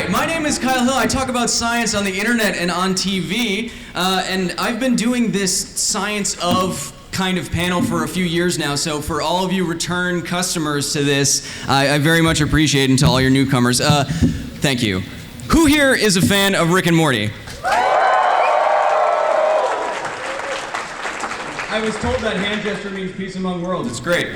right, my name is Kyle Hill. I talk about science on the internet and on TV, and I've been doing this science of kind of panel for a few years now, so for all of you return customers to this, I very much appreciate it, and to all your newcomers. Thank you. Who here is a fan of Rick and Morty? I was told that hand gesture means peace among worlds. It's great.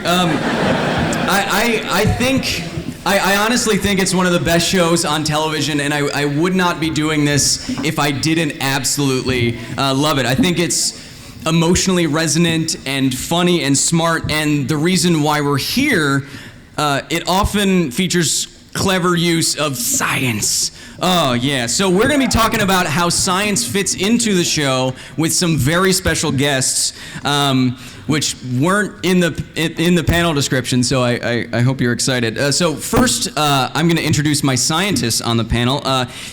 I honestly think it's one of the best shows on television, and I would not be doing this if I didn't absolutely love it. I think it's emotionally resonant and funny and smart, and the reason why we're here, it often features clever use of science. Oh, yeah. So we're going to be talking about how science fits into the show with some very special guests, which weren't in the panel description, so I hope you're excited. So first, I'm going to introduce my scientist on the panel.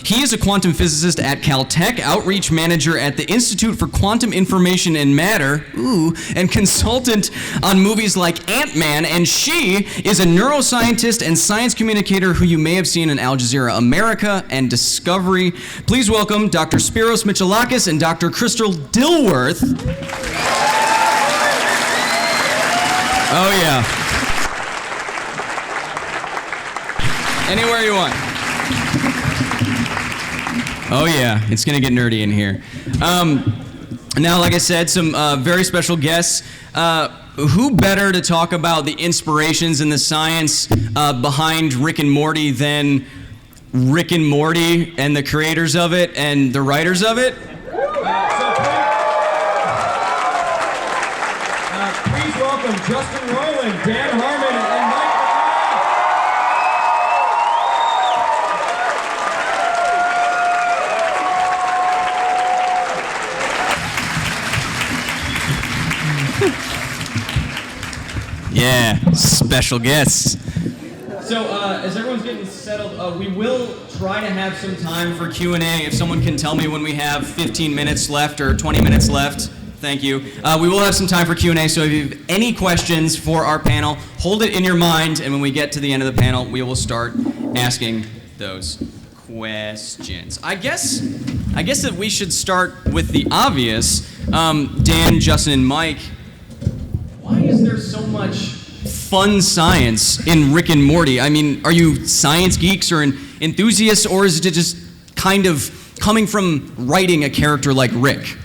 He is a quantum physicist at Caltech, outreach manager at the Institute for Quantum Information and Matter, and consultant on movies like Ant-Man, and she is a neuroscientist and science communicator who you may have seen in Al Jazeera America and Discovery. Please welcome Dr. Spiros Michalakis and Dr. Crystal Dilworth. Oh, yeah. Anywhere you want. Oh, yeah. It's going to get nerdy in here. Now, like I said, some very special guests. Who better to talk about the inspirations and the science behind Rick and Morty than Rick and Morty and the creators of it and the writers of it? Please welcome Justin Roiland, Dan Harmon, and Mike. Yeah, special guests. So, as everyone's getting settled, we will try to have some time for Q&A. If someone can tell me when we have 15 minutes left or 20 minutes left, thank you. We will have some time for Q&A, so if you have any questions for our panel, hold it in your mind, and when we get to the end of the panel, we will start asking those questions. I guess that we should start with the obvious. Dan, Justin, and Mike, why is there so much fun science in Rick and Morty? I mean, are you science geeks or enthusiasts, or is it just kind of coming from writing a character like Rick?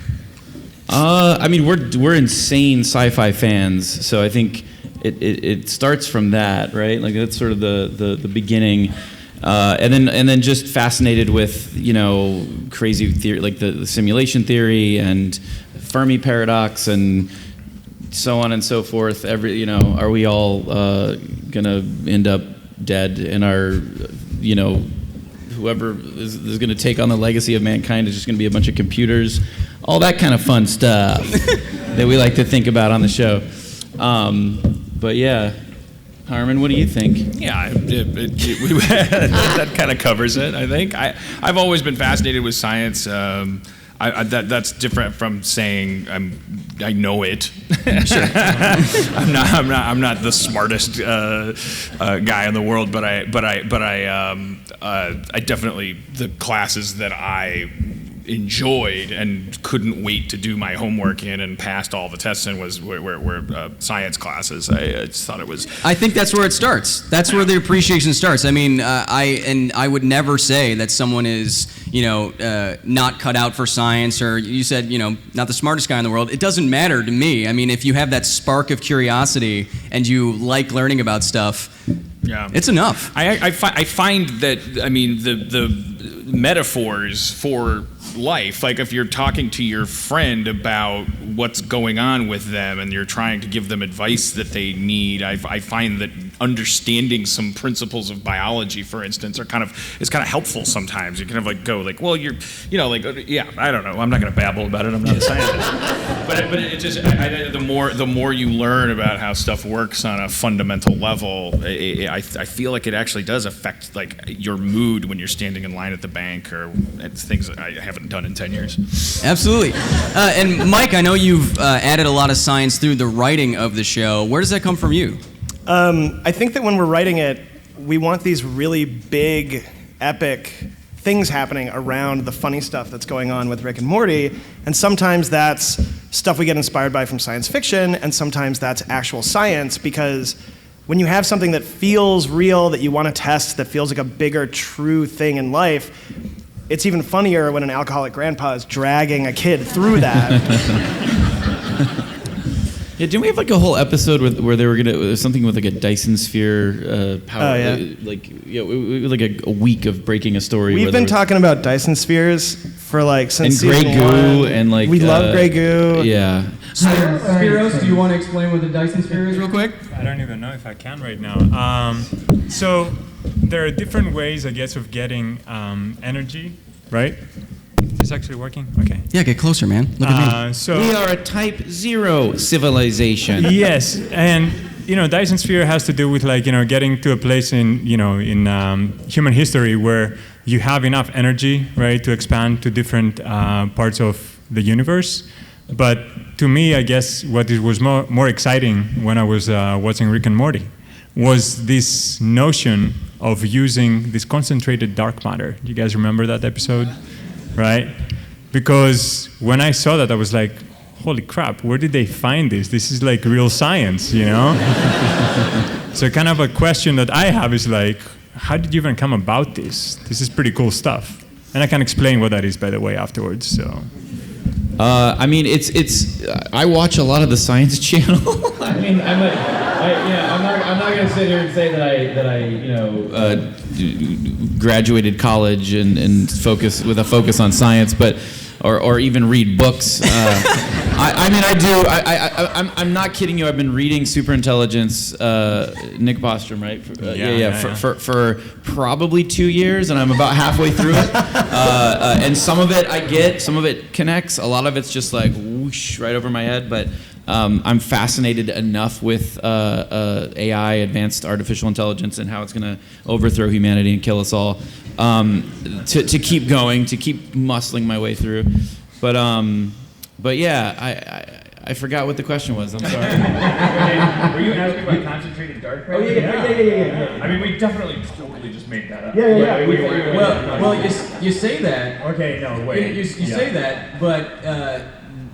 I mean, we're insane sci-fi fans, so I think it starts from that, right? Like that's sort of the beginning, and then just fascinated with crazy theory, like the simulation theory and Fermi paradox and so on and so forth. Are we all gonna end up dead, and whoever is gonna take on the legacy of mankind is just gonna be a bunch of computers? All that kind of fun stuff that we like to think about on the show. But yeah, Harmon, what do you think? Yeah, that kind of covers it, I think. I've always been fascinated with science. That's different from saying I know it. Sure. I'm not the smartest guy in the world, but I definitely, the classes that I enjoyed and couldn't wait to do my homework in and passed all the tests in were science classes. I just thought it was. I think that's where it starts. That's where the appreciation starts. I mean, I would never say that someone is not cut out for science, or you said not the smartest guy in the world. It doesn't matter to me. I mean, if you have that spark of curiosity and you like learning about stuff, yeah, it's enough. I find that the metaphors for life, like if you're talking to your friend about what's going on with them and you're trying to give them advice that they need, I find that understanding some principles of biology, for instance, is kind of helpful sometimes. You kind of go well, I don't know, I'm not going to babble about it, I'm not a scientist, but it just the more you learn about how stuff works on a fundamental level, I feel like it actually does affect your mood when you're standing in line at the bank, or things that I haven't done in 10 years. Absolutely. And Mike, I know you've added a lot of science through the writing of the show. Where does that come from you? I think that when we're writing it, we want these really big, epic things happening around the funny stuff that's going on with Rick and Morty, and sometimes that's stuff we get inspired by from science fiction, and sometimes that's actual science, because when you have something that feels real, that you want to test, that feels like a bigger, true thing in life, it's even funnier when an alcoholic grandpa is dragging a kid through that. Yeah, didn't we have like a whole episode where they were gonna something with like a Dyson sphere power? Oh, yeah. It was like a week of breaking a story. We've been talking about Dyson spheres for like since and Grey season Goo 1. and like we love Grey Goo. Yeah. Spiros, do you want to explain what the Dyson sphere is real quick? I don't even know if I can right now. So there are different ways, I guess, of getting energy, right? Is this actually working? Okay. Yeah, get closer, man. Look at me. So We are a Type 0 civilization. yes, and Dyson sphere has to do with getting to a place in human history where you have enough energy, right, to expand to different parts of the universe. But to me, I guess what was more exciting when I was watching Rick and Morty was this notion of using this concentrated dark matter. Do you guys remember that episode? Right? Because when I saw that, I was like, holy crap, where did they find this? This is like real science, So kind of a question that I have is like, how did you even come about this? This is pretty cool stuff. And I can explain what that is, by the way, afterwards, so... I mean, it's. I watch a lot of the Science Channel. I mean, I'm not going to sit here and say that I graduated college and focus with a focus on science, but or even read books. I mean, I do. I'm not kidding you. I've been reading Superintelligence, Nick Bostrom, right? For probably 2 years, and I'm about halfway through it. And some of it I get, some of it connects. A lot of it's just like whoosh right over my head. But I'm fascinated enough with AI, advanced artificial intelligence, and how it's going to overthrow humanity and kill us all. To keep going, to keep muscling my way through. But yeah, I forgot what the question was. I'm sorry. Were you asking about concentrated dark matter? Oh, yeah. I mean, we definitely totally just made that up. Yeah. Well, you say that. Okay, no, wait. You say that, but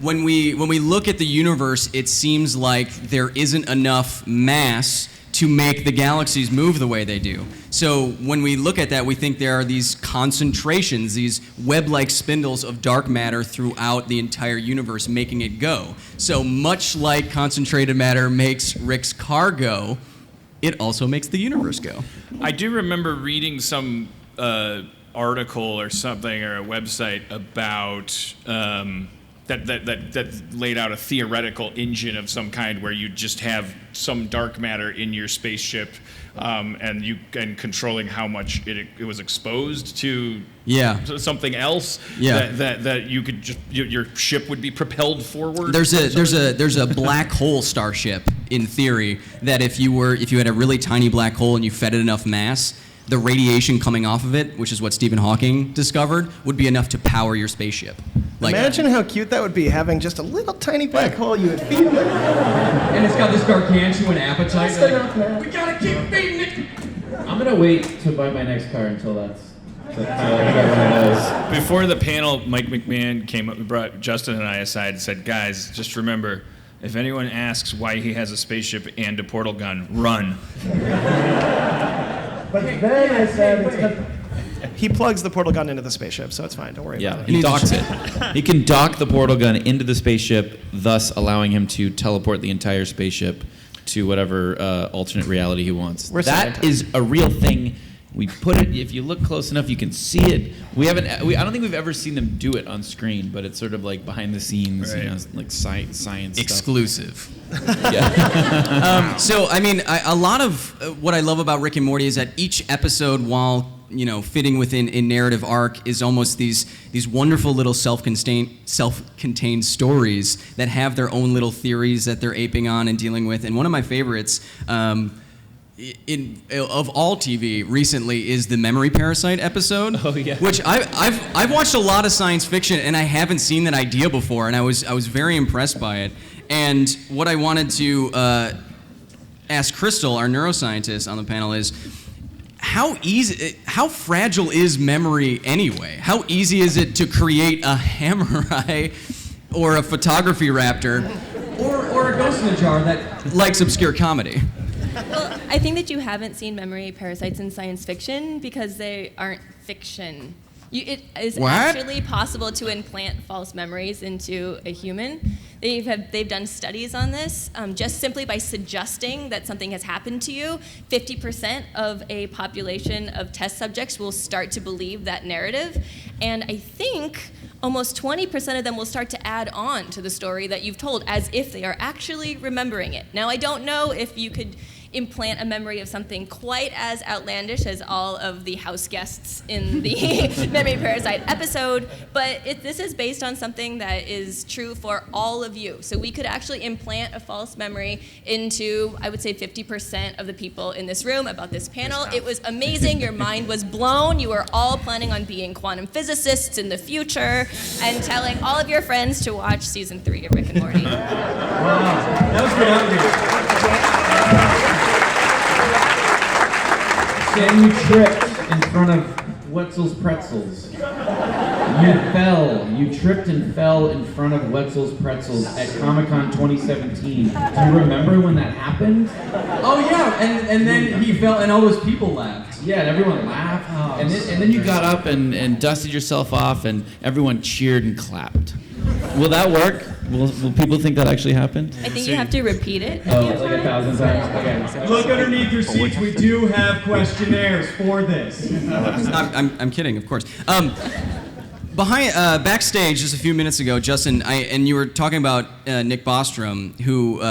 when we look at the universe, it seems like there isn't enough mass to make the galaxies move the way they do. So when we look at that, we think there are these concentrations, these web-like spindles of dark matter throughout the entire universe, making it go. So much like concentrated matter makes Rick's car go, it also makes the universe go. I do remember reading some article or something or a website about that laid out a theoretical engine of some kind where you just have some dark matter in your spaceship, and controlling how much it was exposed to something else. That you could just your ship would be propelled forward. There's a black hole starship in theory that if you had a really tiny black hole and you fed it enough mass, the radiation coming off of it, which is what Stephen Hawking discovered, would be enough to power your spaceship. Imagine how cute that would be, having just a little tiny black hole you would feed it. And it's got this gargantuan appetite. We gotta keep feeding it. I'm gonna wait to buy my next car until that's. So Before the panel, Mike McMahon came up, brought Justin and I aside and said, guys, just remember, if anyone asks why he has a spaceship and a portal gun, run. But then I said he plugs the portal gun into the spaceship, so it's fine. Don't worry about it. He docks it. He can dock the portal gun into the spaceship, thus allowing him to teleport the entire spaceship to whatever alternate reality he wants. That is a real thing. We put it. If you look close enough, you can see it. I don't think we've ever seen them do it on screen, but it's sort of like behind the scenes, right. Like science exclusive. Stuff. Yeah. So I mean, a lot of what I love about Rick and Morty is that each episode, while fitting within a narrative arc, is almost these wonderful little self-contained stories that have their own little theories that they're aping on and dealing with. And one of my favorites. Of all TV recently is the Memory Parasite episode. Oh yeah. Which I've watched a lot of science fiction and I haven't seen that idea before, and I was very impressed by it. And what I wanted to ask Crystal, our neuroscientist on the panel, is how fragile is memory anyway? How easy is it to create a hammer eye or a photography raptor or a ghost in a jar that likes obscure comedy? Well, I think that you haven't seen memory parasites in science fiction because they aren't fiction. It is actually possible to implant false memories into a human. They've done studies on this. Just simply by suggesting that something has happened to you, 50% of a population of test subjects will start to believe that narrative. And I think almost 20% of them will start to add on to the story that you've told as if they are actually remembering it. Now, I don't know if you could implant a memory of something quite as outlandish as all of the house guests in the Memory Parasite episode, but this is based on something that is true for all of you. So we could actually implant a false memory into, I would say, 50% of the people in this room about this panel. It was amazing. Your mind was blown. You were all planning on being quantum physicists in the future and telling all of your friends to watch season 3 of Rick and Morty. Wow, that was good. Sam, you tripped in front of Wetzel's Pretzels. You tripped and fell in front of Wetzel's Pretzels at Comic-Con 2017. Do you remember when that happened? Oh yeah, and then he fell and all those people laughed. Yeah, and everyone laughed. Oh, and then you got up and dusted yourself off, and everyone cheered and clapped. Will that work? Will people think that actually happened? I think you have to repeat it. Oh, like 1,000 times? Okay. Look underneath your seats. We do have questionnaires for this. I'm kidding, of course. Backstage just a few minutes ago, Justin, and you were talking about Nick Bostrom, who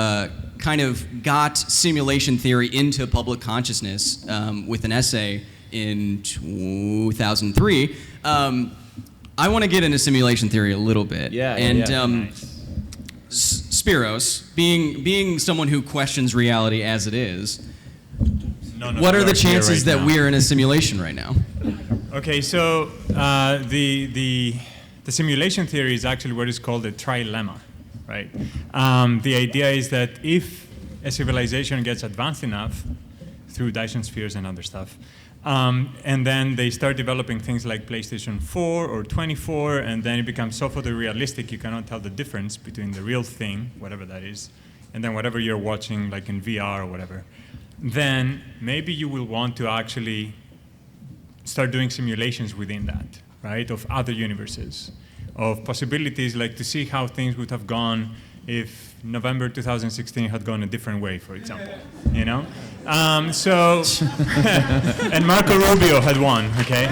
kind of got simulation theory into public consciousness with an essay in 2003. I want to get into simulation theory a little bit. Spiros, being someone who questions reality as it is, what are the chances that we're in a simulation right now? Okay, so the simulation theory is actually what is called a trilemma, right? The idea is that if a civilization gets advanced enough through Dyson spheres and other stuff, and then they start developing things like PlayStation 4 or 24, and then it becomes so photorealistic you cannot tell the difference between the real thing, whatever that is, and then whatever you're watching, like in VR or whatever. Then maybe you will want to actually start doing simulations within that, right, of other universes, of possibilities, like to see how things would have gone if November 2016 had gone a different way, for example, you know? And Marco Rubio had won, okay?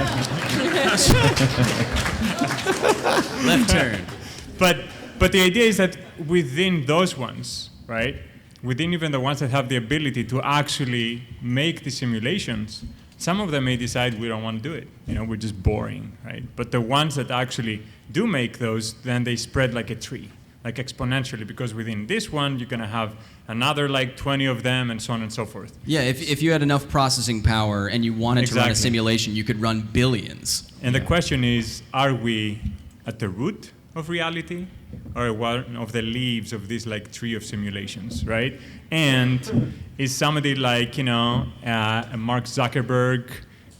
Left turn. But the idea is that within those ones, right, within even the ones that have the ability to actually make the simulations, some of them may decide we don't want to do it. You know, we're just boring, right? But the ones that actually do make those, then they spread like a tree, like exponentially, because within this one, you're going to have another like 20 of them and so on and so forth. Yeah, if you had enough processing power and you wanted to run a simulation, you could run billions. And the question is, are we at the root of reality or one of the leaves of this like tree of simulations, right? And is somebody like, you know, Mark Zuckerberg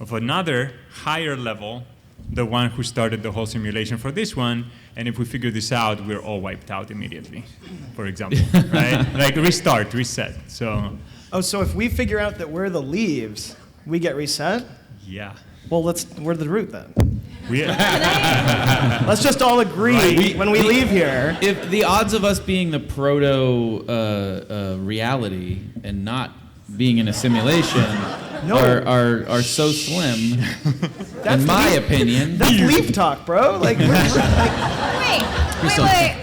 of another higher level the one who started the whole simulation for this one, and if we figure this out, we're all wiped out immediately, for example, right? Like reset. So if we figure out that we're the leaves, we get reset? Yeah. Well, we're the root then. Yeah. Let's just all agree when we leave here. If the odds of us being the proto reality and not being in a simulation are so slim, in my opinion. That's leaf talk, bro. Like, Wait.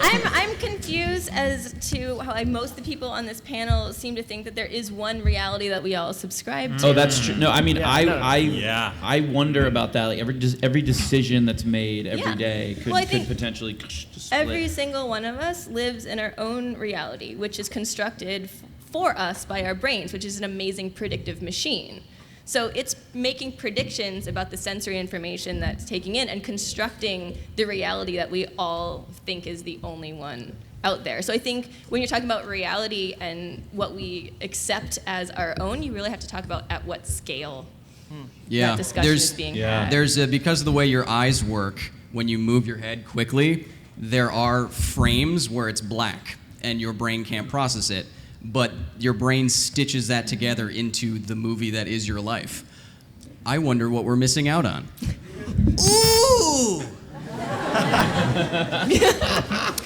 I'm confused as to how most of the people on this panel seem to think that there is one reality that we all subscribe to. Oh, that's true. No, I mean, I wonder about that. Like every decision that's made every day could potentially split. Every single one of us lives in our own reality, which is constructed for us by our brains, which is an amazing predictive machine. So it's making predictions about the sensory information that's taking in and constructing the reality that we all think is the only one out there. So I think when you're talking about reality and what we accept as our own, you really have to talk about at what scale Yeah, that discussion is being had. There's because of the way your eyes work, when you move your head quickly, there are frames where it's black and your brain can't process it, but your brain stitches that together into the movie that is your life. I wonder what we're missing out on. Ooh!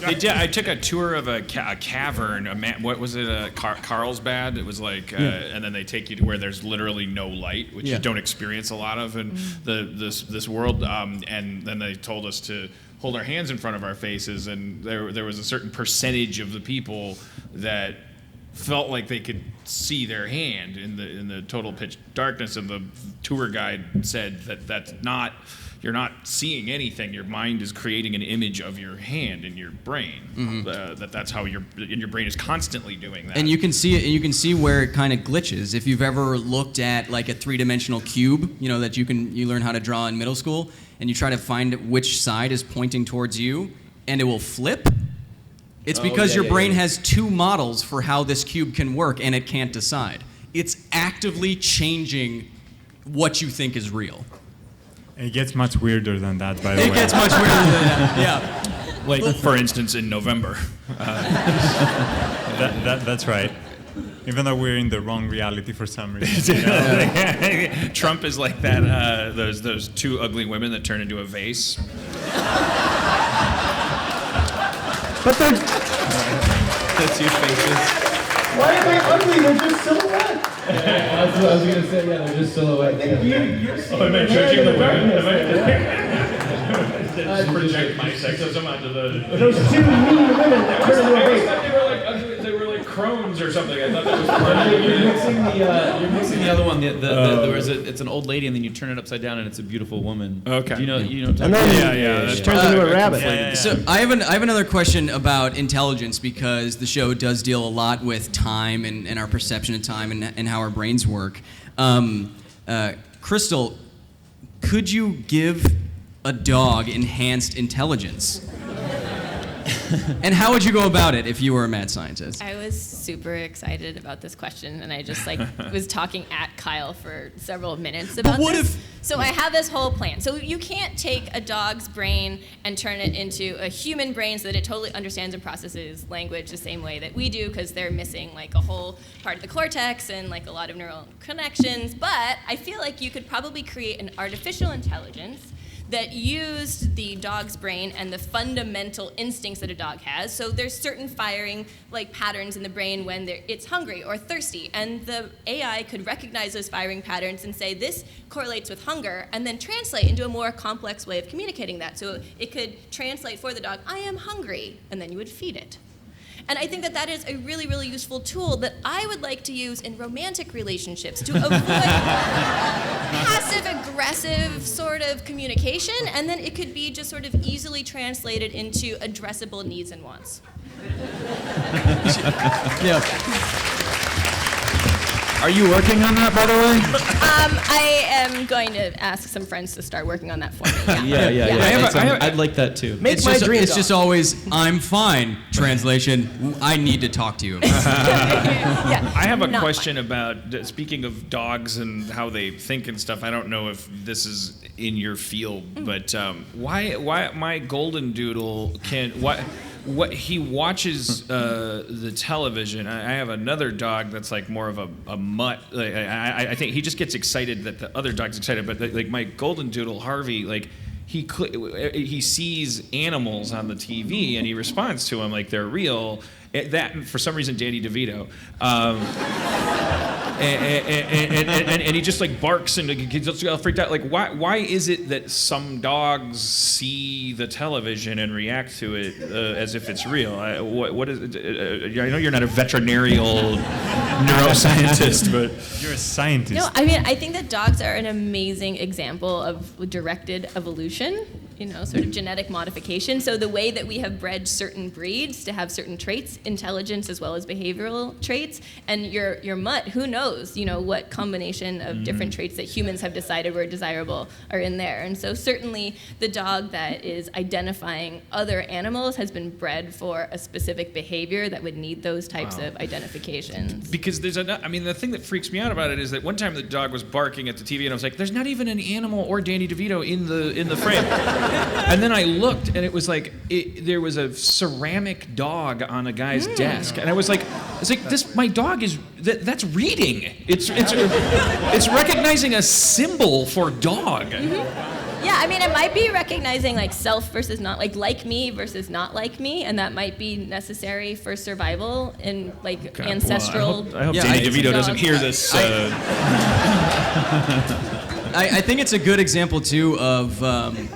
I took a tour of a cavern. What was it? Carlsbad. It was like, and then they take you to where there's literally no light, which you don't experience a lot of in this world. And then they told us to hold our hands in front of our faces, and there was a certain percentage of the people that felt like they could see their hand in the total pitch darkness, and the tour guide said that's not. You're not seeing anything. Your mind is creating an image of your hand in your brain. That's how your brain is constantly doing that. And you can see it. And you can see where it kind of glitches. If you've ever looked at like a three-dimensional cube, that you learn how to draw in middle school, and you try to find which side is pointing towards you, and it will flip. It's because your brain has two models for how this cube can work, and it can't decide. It's actively changing what you think is real. It gets much weirder than that, by the way. It gets much weirder than that, yeah. Like, for instance, in November. That's right. Even though we're in the wrong reality for some reason. Trump is like that. Those two ugly women that turn into a vase. But they're... That's your faces. Why are they ugly? They're just silhouette. That's what I was gonna say. Yeah, they're just silhouettes. You're seeing Am I judging the women? Am I Project my sexism onto the... Those two mean women that turn into a vase. they were like crones or something. I thought that was part of You're mixing the other one. It's an old lady, and then you turn it upside down, and it's a beautiful woman. Okay. Do you know? That turns into a rabbit. So I have another question about intelligence, because the show does deal a lot with time and our perception of time and how our brains work. Crystal, could you give a dog enhanced intelligence? And how would you go about it if you were a mad scientist? I was super excited about this question, and I just was talking at Kyle for several minutes about this. So I have this whole plan. So you can't take a dog's brain and turn it into a human brain so that it totally understands and processes language the same way that we do, because they're missing like a whole part of the cortex and like a lot of neural connections. But I feel like you could probably create an artificial intelligence that used the dog's brain and the fundamental instincts that a dog has. So there's certain firing like patterns in the brain when it's hungry or thirsty, and the AI could recognize those firing patterns and say this correlates with hunger, and then translate into a more complex way of communicating that. So it could translate for the dog, I am hungry, and then you would feed it. And I think that is a really, really useful tool that I would like to use in romantic relationships to avoid passive-aggressive sort of communication, and then it could be just sort of easily translated into addressable needs and wants. Yeah. Are you working on that, by the way? I am going to ask some friends to start working on that for me. Yeah. I'd like that too. It's just always, I'm fine. Translation, I need to talk to you. I have a question about, speaking of dogs and how they think and stuff. I don't know if this is in your field, but why my golden doodle what he watches the television. I have another dog that's like more of a mutt. Like, I think he just gets excited that the other dog's excited. But like my golden doodle Harvey, like he sees animals on the TV and he responds to them like they're real. That for some reason Danny DeVito. And he just like barks and gets all freaked out. Like, why is it that some dogs see the television and react to it as if it's real? What is it? I know you're not a veterinarian neuroscientist, but you're a scientist. No, I mean, I think that dogs are an amazing example of directed evolution. sort of genetic modification. So the way that we have bred certain breeds to have certain traits, intelligence as well as behavioral traits, and your mutt, who knows, what combination of different traits that humans have decided were desirable are in there. And so certainly the dog that is identifying other animals has been bred for a specific behavior that would need those types of identifications. Because the thing that freaks me out about it is that one time the dog was barking at the TV and I was like, there's not even an animal or Danny DeVito in the frame. And then I looked and it was like, there was a ceramic dog on a guy's desk. And I was like, my dog is, that's reading. It's recognizing a symbol for dog. Mm-hmm. Yeah, it might be recognizing like self versus not, like me versus not like me, and that might be necessary for survival and like ancestral. Well, I hope Danny DeVito doesn't hear this. I think it's a good example too of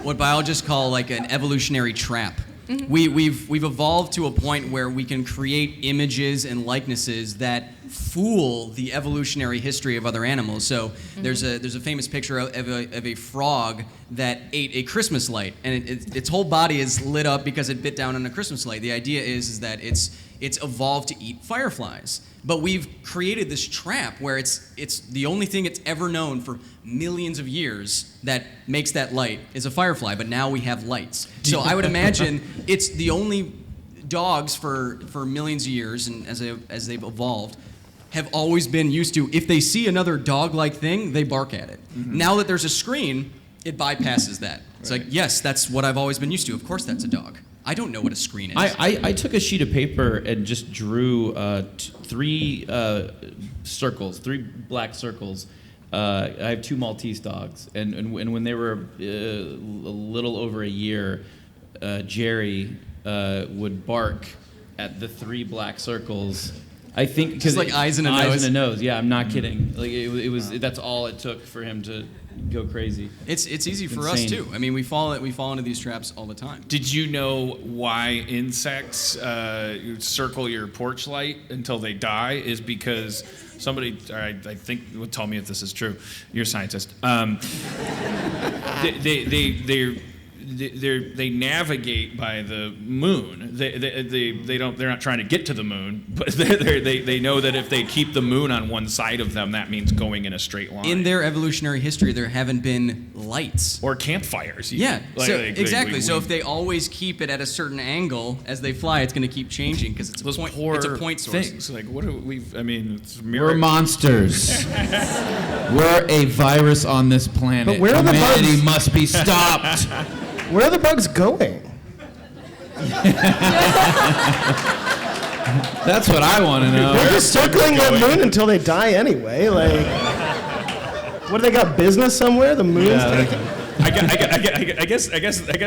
what biologists call like an evolutionary trap. Mm-hmm. We've evolved to a point where we can create images and likenesses that fool the evolutionary history of other animals. So there's a famous picture of a frog that ate a Christmas light, and its whole body is lit up because it bit down on a Christmas light. The idea is that it's evolved to eat fireflies. But we've created this trap where it's the only thing it's ever known for millions of years that makes that light is a firefly, but now we have lights. So I would imagine it's the only dogs for millions of years, and as they've evolved, have always been used to, if they see another dog-like thing, they bark at it. Mm-hmm. Now that there's a screen, it bypasses that. It's like, yes, that's what I've always been used to. Of course that's a dog. I don't know what a screen is. I took a sheet of paper and just drew three circles, 3 black circles. I have 2 Maltese dogs, and when they were a little over a year, Jerry would bark at the 3 black circles. I think because like eyes and a nose. Eyes and a nose. Yeah, I'm not kidding. Like it was. That's all it took for him to go crazy. It's easy for us too. We fall into these traps all the time. Did you know why insects circle your porch light until they die? Is because somebody, I think, will tell me if this is true. You're a scientist. They navigate by the moon. They're not trying to get to the moon, but they know that if they keep the moon on one side of them, that means going in a straight line. In their evolutionary history, there haven't been lights or campfires. Even. Yeah, exactly. So if they always keep it at a certain angle as they fly, it's going to keep changing because it's a point source. Things. Like what do we? It's we're monsters. We're a virus on this planet. But where are the bugs? Humanity must be stopped. Where are the bugs going? That's what I want to know. They're just circling that moon until they die anyway. Like, what do they got? Business somewhere? The moon's taking. I guess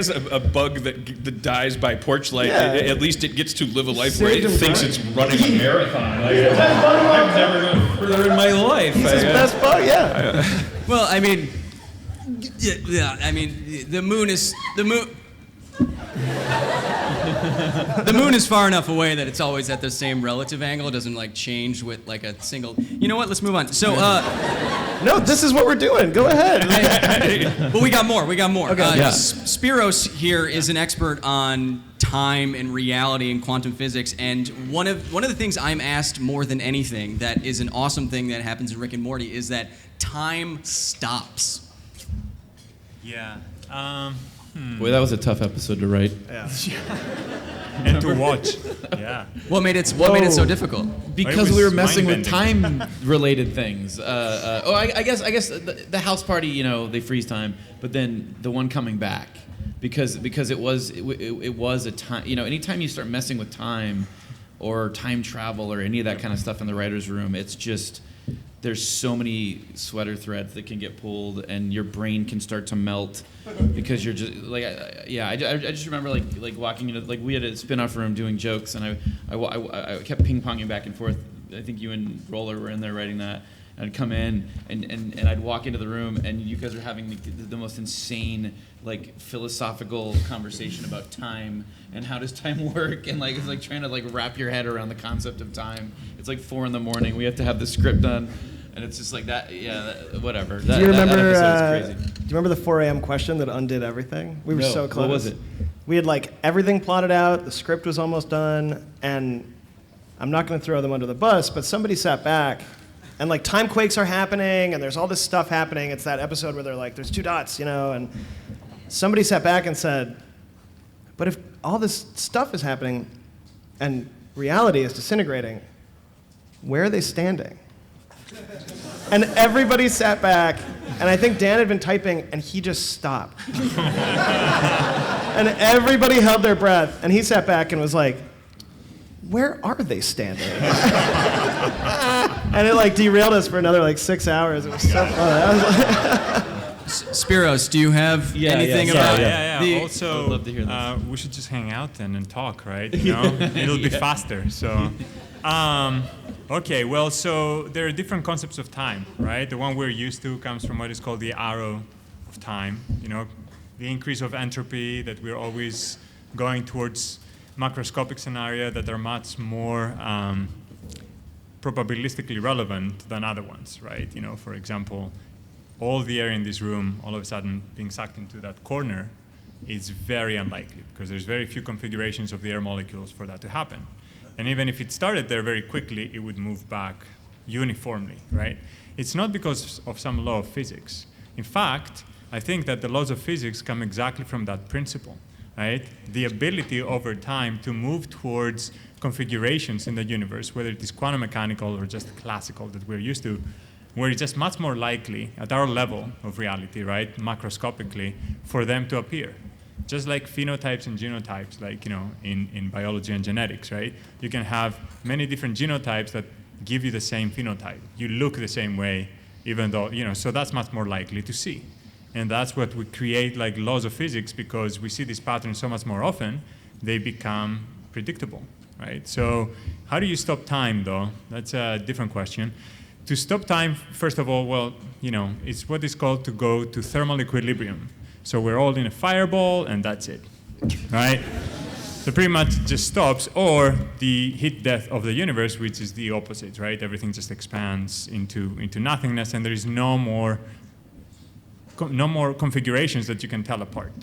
a bug that dies by porch light. At least it gets to live a life where it thinks it's running a marathon. I've never gone further in my life. He's his best bug. Yeah. Well, the moon is the moon. The moon is far enough away that it's always at the same relative angle. It doesn't change with a single. You know what? Let's move on. So, no, this is what we're doing. Go ahead. But we got more. Okay. Yeah. Spiros here is an expert on time and reality and quantum physics, and one of the things I'm asked more than anything that is an awesome thing that happens in Rick and Morty is that time stops. Yeah. Boy, that was a tough episode to write. Yeah. And to watch. Yeah. What made it so difficult? Because we were messing with time-related things. I guess the house party, they freeze time, but then the one coming back, because it was a time. Anytime you start messing with time, or time travel, or any of that kind of stuff in the writers' room, it's just. There's so many sweater threads that can get pulled, and your brain can start to melt because you're just I just remember walking into we had a spin-off room doing jokes, and I kept ping-ponging back and forth. I think you and Roller were in there writing that. I'd come in and I'd walk into the room, and you guys are having the most insane philosophical conversation about time and how does time work, and it's trying to wrap your head around the concept of time. It's 4 a.m. We have to have the script done, And it's just like that, whatever. Do you remember? That episode is crazy. Do you remember the 4 a.m. question that undid everything? We were No, so close. what was it? We had like everything plotted out. The script was almost done, and I'm not going to throw them under the bus, but somebody sat back, and like time quakes are happening, and there's all this stuff happening. It's that episode where they're like, "There's 2 dots," and somebody sat back and said, "But if all this stuff is happening, and reality is disintegrating, where are they standing?" And everybody sat back, and I think Dan had been typing, and he just stopped. And everybody held their breath, and he sat back and was like, where are they standing? And it like derailed us for another like 6 hours. It was so fun. Spiros, do you have anything about Yeah. Also, I'd love to hear this. we should just hang out then and talk, right? It'll be faster. So, okay. Well, so there are different concepts of time, right? The one we're used to comes from what is called the arrow of time. The increase of entropy, that we're always going towards macroscopic scenario that are much more probabilistically relevant than other ones, right? For example, all the air in this room all of a sudden being sucked into that corner is very unlikely because there's very few configurations of the air molecules for that to happen. And even if it started there very quickly, it would move back uniformly, right? It's not because of some law of physics. In fact, I think that the laws of physics come exactly from that principle, right? The ability over time to move towards configurations in the universe, whether it is quantum mechanical or just classical that we're used to, where it's just much more likely at our level of reality, right, macroscopically, for them to appear. Just like phenotypes and genotypes, like, in biology and genetics, right? You can have many different genotypes that give you the same phenotype. You look the same way, even though, so that's much more likely to see. And that's what we create like laws of physics, because we see these patterns so much more often, they become predictable, right? So how do you stop time, though? That's a different question. To stop time, first of all, well, it's what is called to go to thermal equilibrium. So we're all in a fireball, and that's it, right? So pretty much it just stops, or the heat death of the universe, which is the opposite, right? Everything just expands into nothingness, and there is no more configurations that you can tell apart.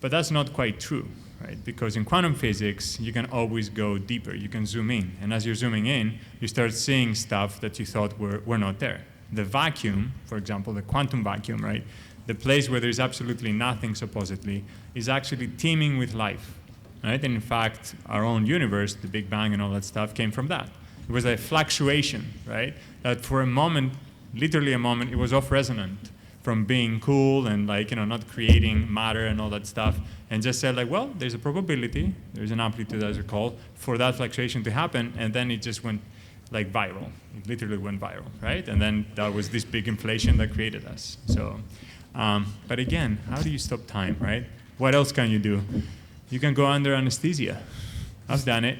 But that's not quite true, right? Because in quantum physics, you can always go deeper. You can zoom in. And as you're zooming in, you start seeing stuff that you thought were not there. The vacuum, for example, the quantum vacuum, right? The place where there's absolutely nothing, supposedly, is actually teeming with life, right? And in fact, our own universe, the Big Bang and all that stuff, came from that. It was a fluctuation, right? That for a moment, literally a moment, it was off-resonant from being cool and not creating matter and all that stuff, and just said well, there's a probability, there's an amplitude as we call, for that fluctuation to happen, and then it just went viral. It literally went viral, right? And then that was this big inflation that created us. So, but again, how do you stop time, right? What else can you do? You can go under anesthesia. I've done it.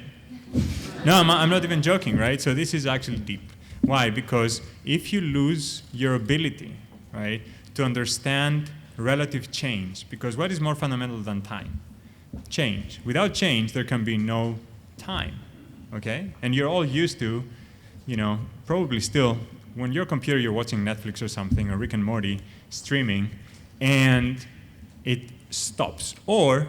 No, I'm not even joking, right? So this is actually deep. Why? Because if you lose your ability, right, to understand relative change, because what is more fundamental than time? Change. Without change, there can be no time, okay? And you're all used to, probably still, when your computer, you're watching Netflix or something, or Rick and Morty, streaming, and it stops, or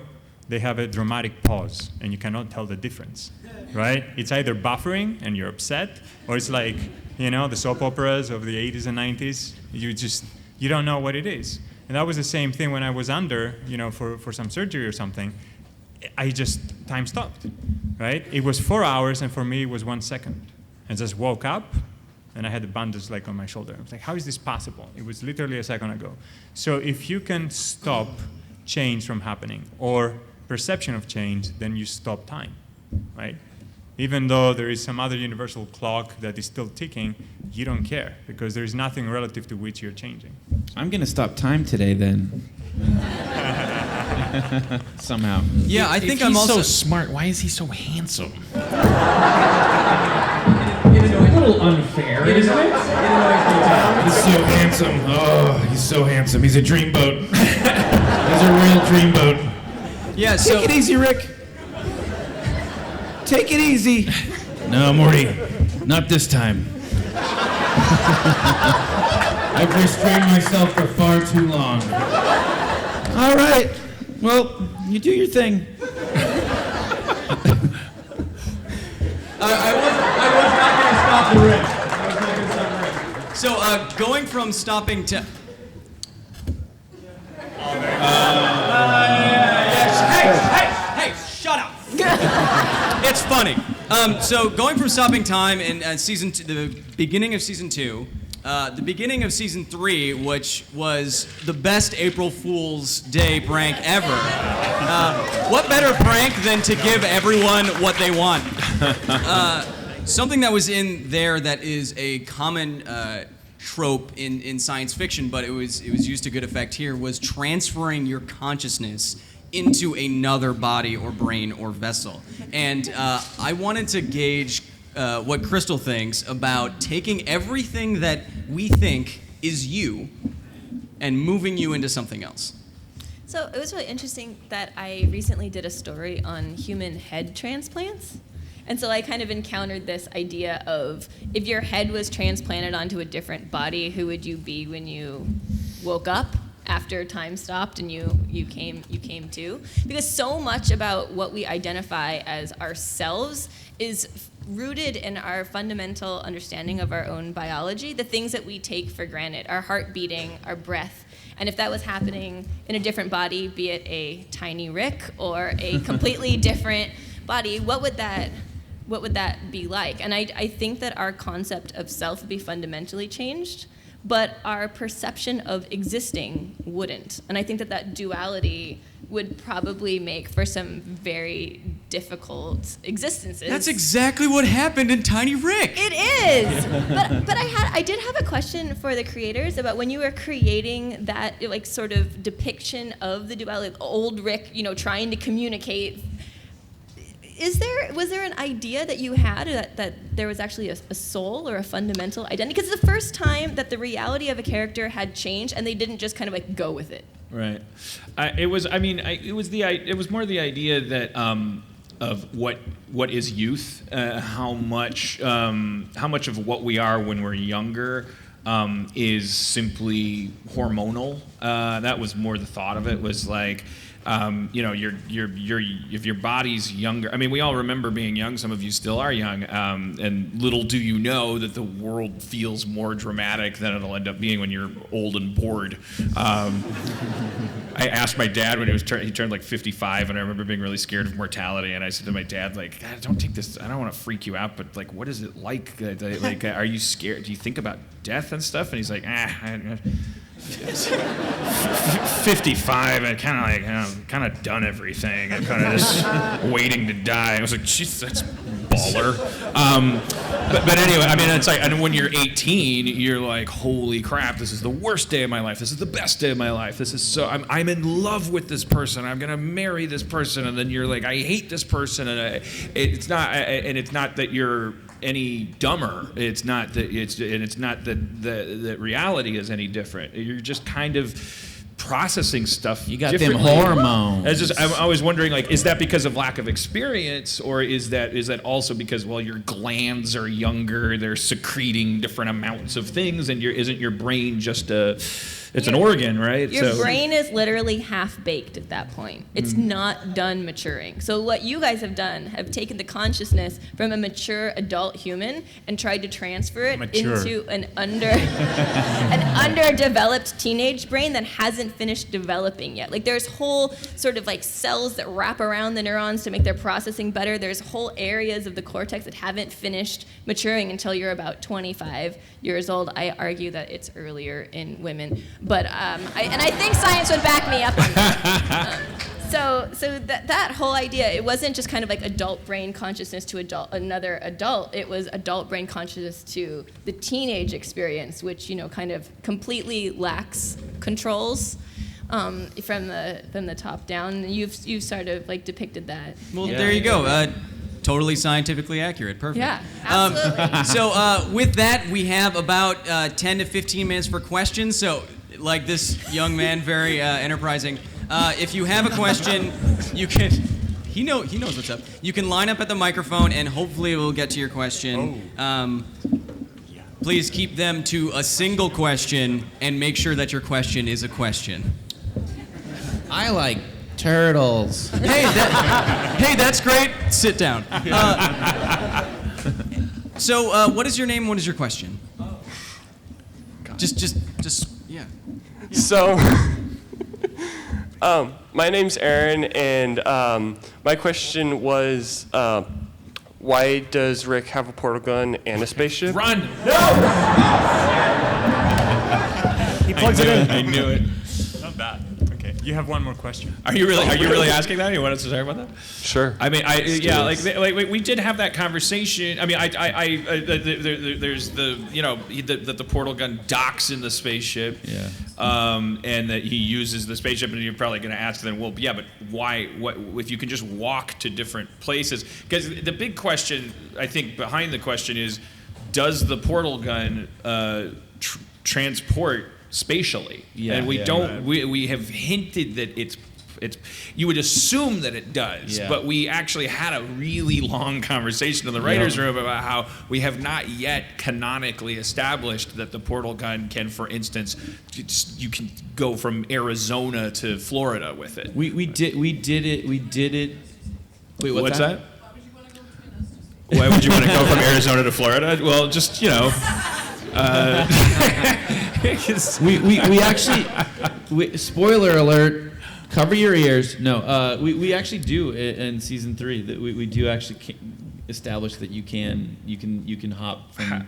they have a dramatic pause, and you cannot tell the difference, right? It's either buffering, and you're upset, or it's like, the soap operas of the 80s and 90s, you don't know what it is. And that was the same thing when I was under, for some surgery or something. Time stopped, right? It was 4 hours, and for me, it was 1 second. I just woke up, and I had a bandage on my shoulder. I was like, how is this possible? It was literally a second ago. So if you can stop change from happening, or perception of change, then you stop time, right? Even though there is some other universal clock that is still ticking, you don't care, because there is nothing relative to which you're changing. I'm going to stop time today, then. Somehow. Yeah, I think I'm he's also so smart. Why is he so handsome? It's a little unfair, isn't it? He's so handsome. Oh, he's so handsome. He's a dreamboat. He's a real dreamboat. Yeah, so Take it easy, Rick. Take it easy. No, Morty, not this time. I've restrained myself for far too long. All right. Well, you do your thing. I was not going to stop the rip. I was not going to stop the rip. So, going from stopping to... Hey, shut up. It's funny. So going from stopping time in the beginning of season 2, the beginning of season 3, which was the best April Fool's Day prank ever. What better prank than to give everyone what they want? Something that was in there that is a common trope in science fiction, but it was used to good effect here, was transferring your consciousness into another body or brain or vessel. And I wanted to gauge what Crystal thinks about taking everything that we think is you and moving you into something else. So it was really interesting that I recently did a story on human head transplants. And so I kind of encountered this idea of, if your head was transplanted onto a different body, who would you be when you woke up after time stopped and you came to? Because so much about what we identify as ourselves is rooted in our fundamental understanding of our own biology, the things that we take for granted, our heart beating, our breath. And if that was happening in a different body, be it a tiny Rick or a completely different body, what would that be like? And I think that our concept of self would be fundamentally changed, but our perception of existing wouldn't. And I think that duality would probably make for some very difficult existences. That's exactly what happened in Tiny Rick. It is. But I did have a question for the creators about when you were creating that like sort of depiction of the duality, old Rick, trying to communicate. Was there an idea that you had that there was actually a soul or a fundamental identity? Because it's the first time that the reality of a character had changed, and they didn't just kind of like go with it. Right. It was more the idea that of what is youth, how much of what we are when we're younger is simply hormonal. That was more the thought of it. Was like. If your body's younger, I mean, we all remember being young. Some of you still are young, and little do you know that the world feels more dramatic than it'll end up being when you're old and bored. I asked my dad when he turned like 55, and I remember being really scared of mortality. And I said to my dad, like, God, don't take this. I don't want to freak you out, but like, what is it like? Like, are you scared? Do you think about death and stuff? And he's like, 55, I kind of done everything. I'm kind of just waiting to die. I was like, jeez, that's baller. But anyway, I mean, it's like, and when you're 18, you're like, holy crap, this is the worst day of my life. This is the best day of my life. This is so, I'm in love with this person. I'm gonna marry this person. And then you're like, I hate this person. And it's not that you're any dumber. It's not that the reality is any different. You're just kind of processing stuff. You got them hormones. I'm always wondering, like, is that because of lack of experience, or is that also because, well, your glands are younger, they're secreting different amounts of things, and isn't your brain just it's an organ, right? Your brain is literally half-baked at that point. It's not done maturing. So what you guys have done, have taken the consciousness from a mature adult human and tried to transfer it into an underdeveloped teenage brain that hasn't finished developing yet. Like, there's whole sort of like cells that wrap around the neurons to make their processing better. There's whole areas of the cortex that haven't finished maturing until you're about 25 years old. I argue that it's earlier in women. But I think science would back me up on that. So that whole idea, it wasn't just kind of like adult brain consciousness to another adult. It was adult brain consciousness to the teenage experience, which kind of completely lacks controls from the top down. You've sort of like depicted that. Well, there you go. Totally scientifically accurate. Perfect. Yeah, absolutely. So with that, we have about 10 to 15 minutes for questions. So, like this young man, very enterprising. If you have a question, you can. He knows what's up. You can line up at the microphone, and hopefully we'll get to your question. please keep them to a single question and make sure that your question is a question. I like turtles. Hey, that's great. Sit down. So, what is your name? What is your question? Just, yeah. So, my name's Aaron, and my question was, why does Rick have a portal gun and a spaceship? Run! He plugs it in. I knew it. Not bad. Okay, you have one more question. Are you really asking that? You want us to talk about that? Sure. I mean, we did have that conversation. I mean, there's the portal gun docks in the spaceship. Yeah. And that he uses the spaceship, and you're probably going to ask then, well, yeah, but why? What if you can just walk to different places? Because the big question, I think, behind the question is, does the portal gun transport spatially? Yeah, and we yeah, don't. right. We have hinted that it's. You would assume that it does, Yeah. but we actually had a really long conversation in the writers' room about how we have not yet canonically established that the portal gun can, for instance, you can go from Arizona to Florida with it. We did it. Wait, What's that? Why would you want to go from Arizona to Florida? Well, just we actually spoiler alert. Cover your ears. No, we actually do in season 3 that we do actually establish that you can hop from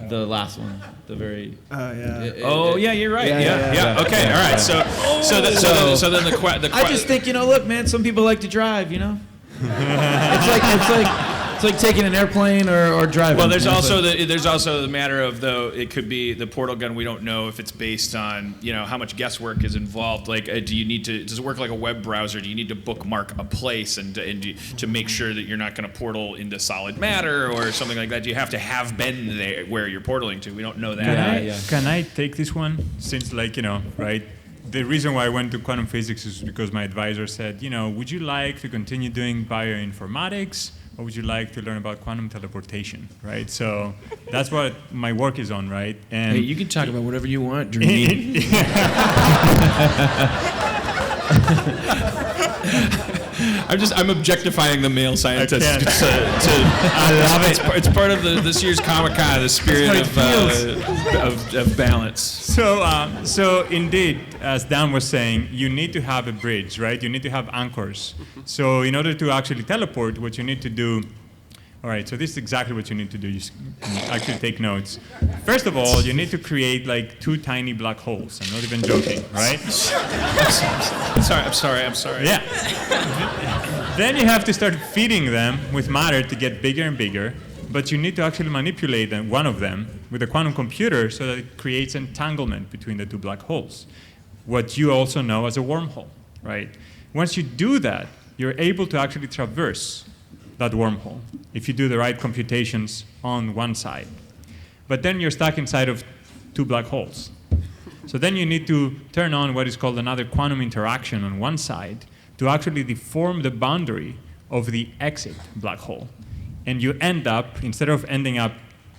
the last one, the very. Yeah, you're right. Yeah. Okay, all right. So then the I just think look, man. Some people like to drive. It's like taking an airplane or driving. Well, there's also the matter of, though, it could be the portal gun. We don't know if it's based on how much guesswork is involved. Like, does it work like a web browser? Do you need to bookmark a place and to make sure that you're not going to portal into solid matter or something like that? Do you have to have been there where you're portaling to? We don't know that. Can I take this one? Since right? The reason why I went to quantum physics is because my advisor said, would you like to continue doing bioinformatics, or would you like to learn about quantum teleportation, right? So that's what my work is on, right? And hey, you can talk about whatever you want, Dreamy. I'm objectifying the male scientist. I love it. It's part of this year's Comic-Con, the spirit of balance. So indeed, as Dan was saying, you need to have a bridge, right? You need to have anchors. So in order to actually teleport, what you need to do. All right, so this is exactly what you need to do. You can actually take notes. First of all, you need to create 2 tiny black holes. I'm not even joking, right? I'm sorry. Yeah. Then you have to start feeding them with matter to get bigger and bigger. But you need to actually manipulate one of them with a quantum computer so that it creates entanglement between the 2 black holes. What you also know as a wormhole, right? Once you do that, you're able to actually traverse that wormhole if you do the right computations on one side. But then you're stuck inside of 2 black holes. So then you need to turn on what is called another quantum interaction on one side to actually deform the boundary of the exit black hole. And you end up, instead of ending up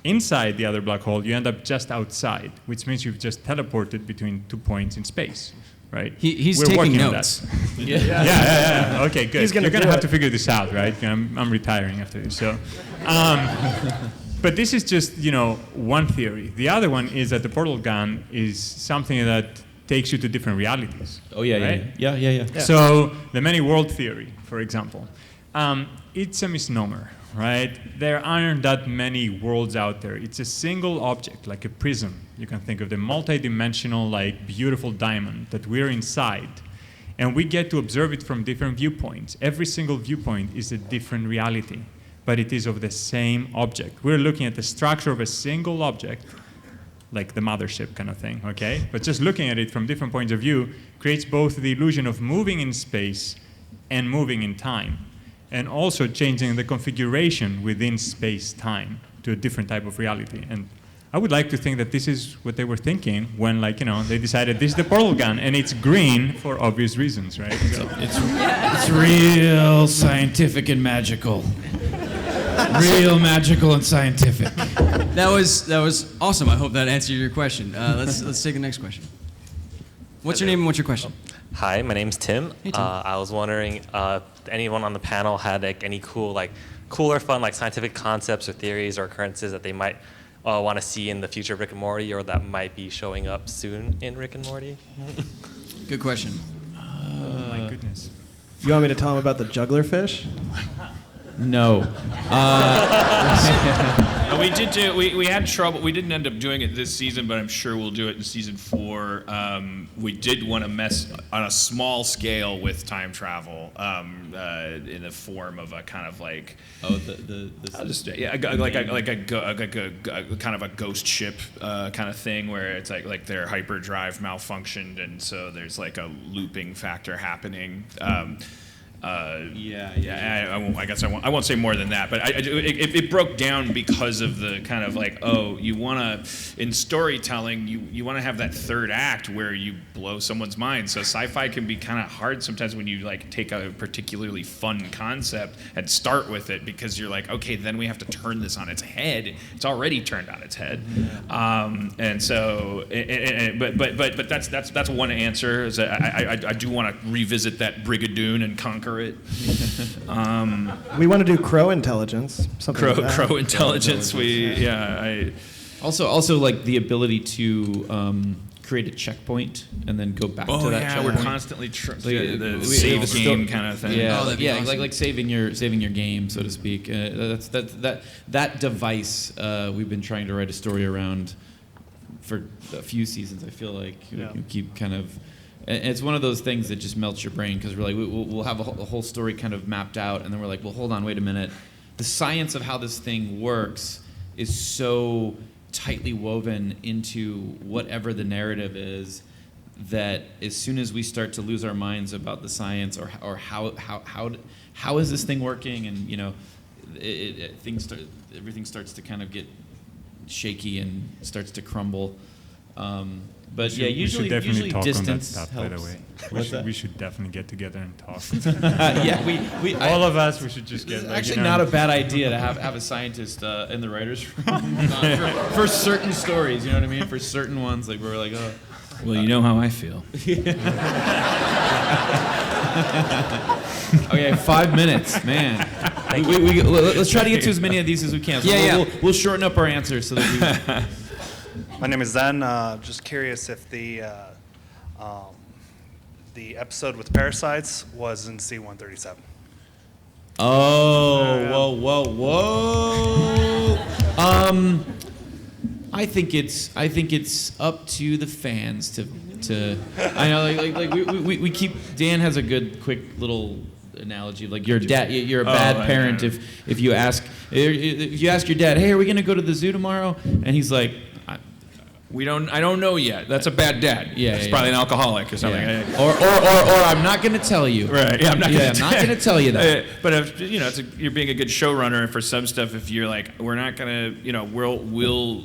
inside the other black hole, you end up just outside, which means you've just teleported between 2 points in space. Right? He's taking notes. Yeah. Okay, good. You're gonna have to figure this out, right? I'm retiring after this. So, but this is just one theory. The other one is that the portal gun is something that takes you to different realities. Oh yeah, right? Yeah. So the many world theory, for example, it's a misnomer. Right? There aren't that many worlds out there. It's a single object, like a prism. You can think of the multi-dimensional, beautiful diamond that we're inside. And we get to observe it from different viewpoints. Every single viewpoint is a different reality, but it is of the same object. We're looking at the structure of a single object, like the mothership kind of thing, okay? But just looking at it from different points of view creates both the illusion of moving in space and moving in time, and also changing the configuration within space-time to a different type of reality. And I would like to think that this is what they were thinking when, they decided this is the portal gun, and it's green for obvious reasons, right? So it's real scientific and magical. Real magical and scientific. That was awesome. I hope that answered your question. Let's take the next question. What's your name and what's your question? Hi, my name's Tim. Hey, Tim. I was wondering, anyone on the panel had like any cool or fun like scientific concepts or theories or occurrences that they might want to see in the future of Rick and Morty, or that might be showing up soon in Rick and Morty? Good question. Oh my goodness. You want me to tell him about the juggler fish? No. We did do. We had trouble. We didn't end up doing it this season, but I'm sure we'll do it in season 4. We did want to mess on a small scale with time travel in the form of a kind of like a kind of a ghost ship kind of thing where it's like their hyperdrive malfunctioned, and so there's like a looping factor happening. I won't say more than that, but it broke down because of the kind of like, you want to, in storytelling, you want to have that third act where you blow someone's mind. So sci-fi can be kind of hard sometimes when you like take a particularly fun concept and start with it, because you're like, okay, then we have to turn this on its head. It's already turned on its head, and so, but that's one answer. Is I do want to revisit that Brigadoon and conquer it. We want to do crow intelligence. Crow intelligence. Also like the ability to create a checkpoint and then go back to that checkpoint. We're constantly the save game kind of thing. Yeah, awesome. like saving your game, so to speak. That device we've been trying to write a story around for a few seasons. I feel like we keep kind of. And it's one of those things that just melts your brain, because we're like, we'll have a whole story kind of mapped out, and then we're like, well, hold on, wait a minute. The science of how this thing works is so tightly woven into whatever the narrative is that as soon as we start to lose our minds about the science or how is this thing working, and everything starts to kind of get shaky and starts to crumble. But usually talk distance on that stuff, helps. by the way. We should definitely get together and talk. we all of us, we should just get. It's actually not a bad idea to have a scientist in the writers' room for certain stories. You know what I mean? For certain ones, like we're like, oh. Well, you know how I feel. Okay, 5 minutes, man. Let's try to get to as many of these as we can. So we'll shorten up our answers so that we. My name is Zen. Just curious if the episode with Parasites was in C-137. Oh, whoa. I think it's up to the fans to. I know, like we keep. Dan has a good, quick little analogy. Like you're a bad parent if you ask your dad, hey, are we gonna go to the zoo tomorrow? And he's like. I don't know yet. That's a bad dad. It's probably an alcoholic or something. Yeah. Or I'm not going to tell you. Right. Yeah, I'm not going to tell you that. But if you're being a good showrunner, and for some stuff, if you're like, we're not going to,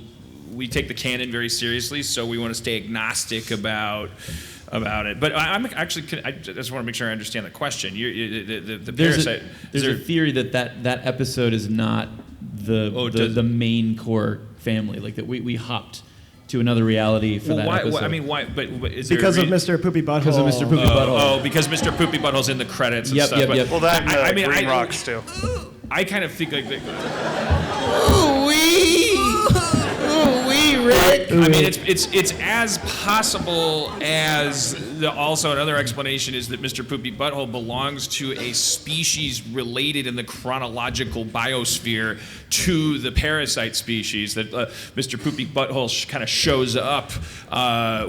we take the canon very seriously, so we want to stay agnostic about it. But I'm actually, I just want to make sure I understand the question. The Parasite. There's a theory that episode is not the main core family, like that we hopped to another reality for that episode. Why? But is because there of Mr. Poopy Butthole. Because of Mr. Poopy Butthole. Because Mr. Poopy Butthole's in the credits and stuff. Yep. Well, that and Green Rocks too. I kind of think like. Rick. I mean, it's as possible as also another explanation is that Mr. Poopy Butthole belongs to a species related in the chronological biosphere to the parasite species. That Mr. Poopy Butthole kind of shows up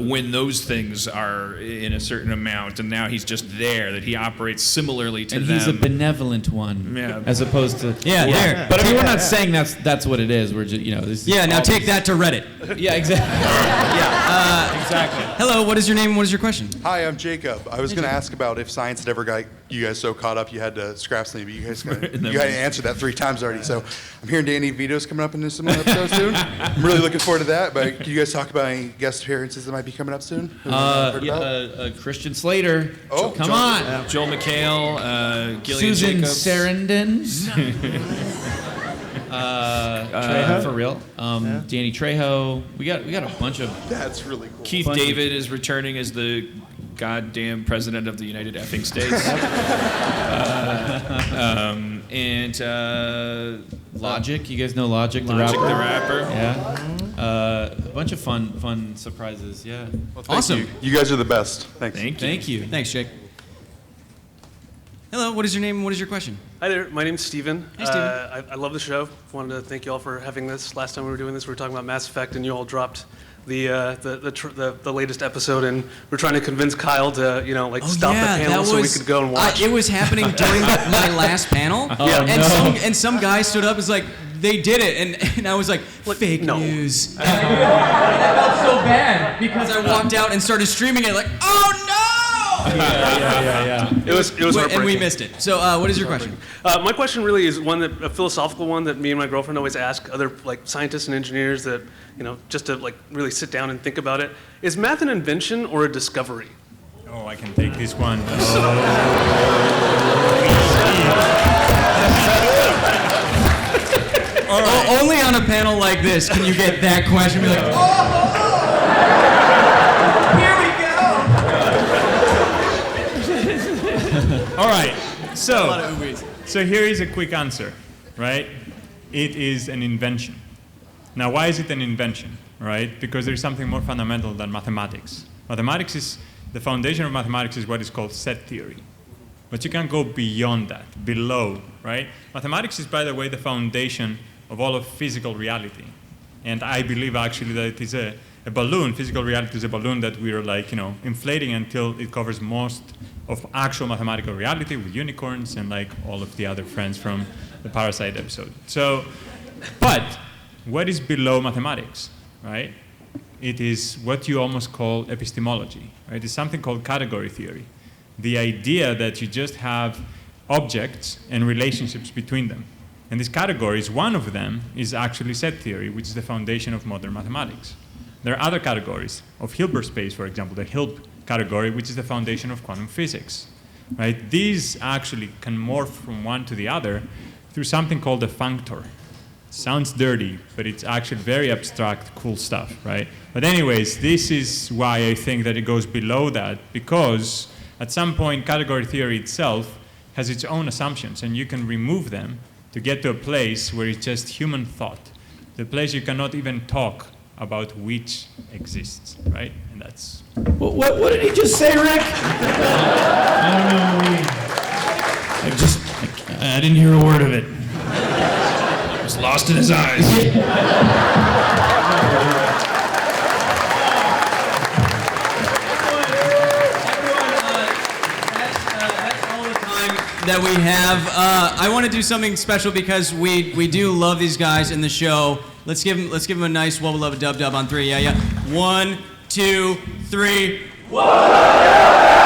when those things are in a certain amount, and now he's just there. That he operates similarly to and them. He's a benevolent one, as opposed to there. But I mean, we're not saying that's what it is. We're just this is now take that to Reddit. Yeah, exactly. Exactly. Hello, what is your name and what is your question? Hi, I'm Jacob. I was going to ask about if science had ever got you guys so caught up you had to scrap something, but you guys had answered that 3 times already. So I'm hearing Danny DeVito's coming up in some episode soon. I'm really looking forward to that. But can you guys talk about any guest appearances that might be coming up soon? Christian Slater. Oh, come on. Joel McHale, Gillian Susan Jacobs. Sarandon. For real. Danny Trejo. We got a bunch of. That's really cool. Keith David is returning as the goddamn president of the United Effing States. And Logic. You guys know Logic, the Logic, rapper. the rapper. Yeah. A bunch of fun surprises. Yeah. Well, Awesome. You guys are the best. Thanks. Thank you. Thanks, Jake. Hello, what is your name and what is your question? Hi there, my name's Steven. Hey, Steven. I love the show. Wanted to thank you all for having this. Last time we were doing this, we were talking about Mass Effect, and you all dropped the latest episode, and we're trying to convince Kyle to stop the panel so we could go and watch. It was happening during my last panel, and some guy stood up and was like, they did it, and I was like, fake news. And I felt so bad because I walked out and started streaming it like, oh no! Yeah. It was heartbreaking. And we missed it. So, what is your question? My question really is a philosophical one that me and my girlfriend always ask other scientists and engineers that just to really sit down and think about it. Is math an invention or a discovery? Oh, I can take this one. Only on a panel like this can you get that question. Be like, All right, so here is a quick answer, right? It is an invention. Now, why is it an invention, right? Because there's something more fundamental than mathematics. The foundation of mathematics is what is called set theory. But you can go beyond that, below, right? Mathematics is, by the way, the foundation of all of physical reality. And I believe actually that it is a balloon. Physical reality is a balloon that we are inflating until it covers most of actual mathematical reality with unicorns and all of the other friends from the Parasite episode. But what is below mathematics, right? It is what you almost call epistemology, right? It's something called category theory. The idea that you just have objects and relationships between them. And these categories, one of them is actually set theory, which is the foundation of modern mathematics. There are other categories of Hilbert space, for example, the Hilbert category, which is the foundation of quantum physics. Right? These actually can morph from one to the other through something called a functor. Sounds dirty, but it's actually very abstract, cool stuff, right? But anyways, this is why I think that it goes below that, because at some point, category theory itself has its own assumptions, and you can remove them to get to a place where it's just human thought, the place you cannot even talk about which exists, right? And that's... What did he just say, Rick? I don't know. I didn't hear a word of it. I was lost in his eyes. That we have. I want to do something special because we do love these guys in the show. Let's give them a nice wubba lubba dub dub on three. Yeah. 1, 2, 3. Whoa!